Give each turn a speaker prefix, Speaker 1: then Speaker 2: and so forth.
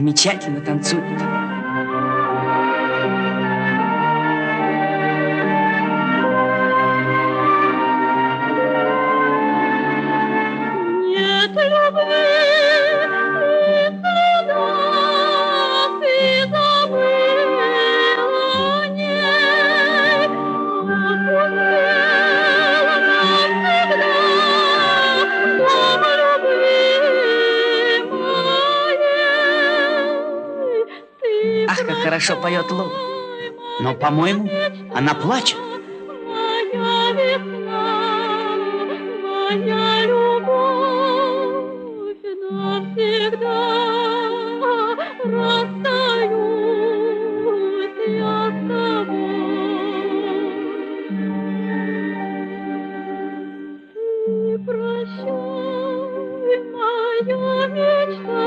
Speaker 1: замечательно танцует.
Speaker 2: Нет любви, никогда ты забыла ней, опустела навсегда дом любви моей. Ты
Speaker 1: Ах, как хорошо поет Лу. Но, по-моему, она плачет.
Speaker 2: моя весна, моя любовь навсегда. Расстаюсь я с тобой. Ты прощай, моя мечта,